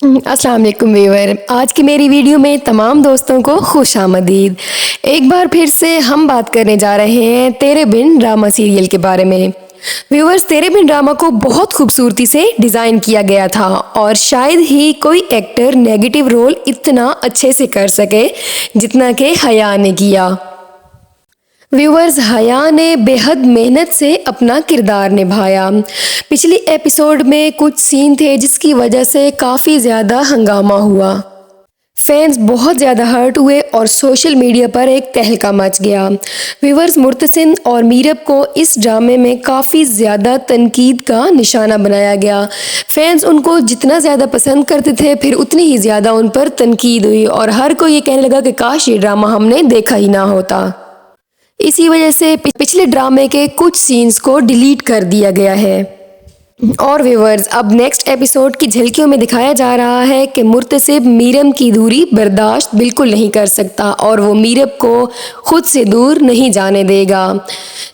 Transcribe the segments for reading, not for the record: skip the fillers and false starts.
السلام علیکم ویور، آج کی میری ویڈیو میں تمام دوستوں کو خوش آمدید۔ ایک بار پھر سے ہم بات کرنے جا رہے ہیں تیرے بن ڈرامہ سیریل کے بارے میں۔ ویورز، تیرے بن ڈرامہ کو بہت خوبصورتی سے ڈیزائن کیا گیا تھا اور شاید ہی کوئی ایکٹر نیگیٹو رول اتنا اچھے سے کر سکے جتنا کہ حیا نے کیا۔ ویورز، حیا نے بے حد محنت سے اپنا کردار نبھایا۔ پچھلی ایپیسوڈ میں کچھ سین تھے جس کی وجہ سے کافی زیادہ ہنگامہ ہوا۔ فینز بہت زیادہ ہرٹ ہوئے اور سوشل میڈیا پر ایک تہلکہ مچ گیا۔ ویورز، مرتسم اور میرب کو اس ڈرامے میں کافی زیادہ تنقید کا نشانہ بنایا گیا۔ فینز ان کو جتنا زیادہ پسند کرتے تھے پھر اتنی ہی زیادہ ان پر تنقید ہوئی اور ہر کوئی یہ کہنے لگا کہ کاش یہ ڈرامہ ہم نے دیکھا ہی نہ ہوتا۔ اسی وجہ سے پچھلے ڈرامے کے کچھ سینز کو ڈیلیٹ کر دیا گیا ہے۔ اور ویورز، اب نیکسٹ ایپیسوڈ کی جھلکیوں میں دکھایا جا رہا ہے کہ مرتسم میرم کی دوری برداشت بالکل نہیں کر سکتا اور وہ میرب کو خود سے دور نہیں جانے دے گا،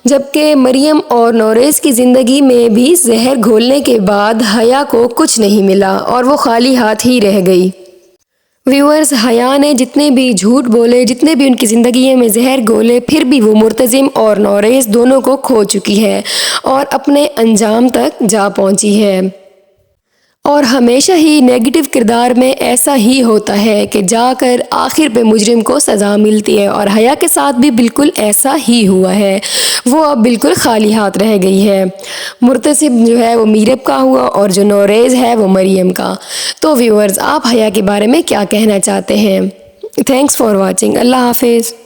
جبکہ مریم اور نوریز کی زندگی میں بھی زہر گھولنے کے بعد حیا کو کچھ نہیں ملا اور وہ خالی ہاتھ ہی رہ گئی۔ ویورز، حیا نے جتنے بھی جھوٹ بولے، جتنے بھی ان کی زندگی میں زہر گھولے، پھر بھی وہ مرتسم اور نوریز دونوں کو کھو چکی ہے اور اپنے انجام تک جا پہنچی ہے۔ اور ہمیشہ ہی نیگیٹو کردار میں ایسا ہی ہوتا ہے کہ جا کر آخر پہ مجرم کو سزا ملتی ہے، اور حیا کے ساتھ بھی بالکل ایسا ہی ہوا ہے۔ وہ اب بالکل خالی ہاتھ رہ گئی ہے۔ مرتسم جو ہے وہ میرب کا ہوا اور جو نوریز ہے وہ مریم کا۔ تو ویورز، آپ حیا کے بارے میں کیا کہنا چاہتے ہیں؟ Thanks for watching. اللہ حافظ۔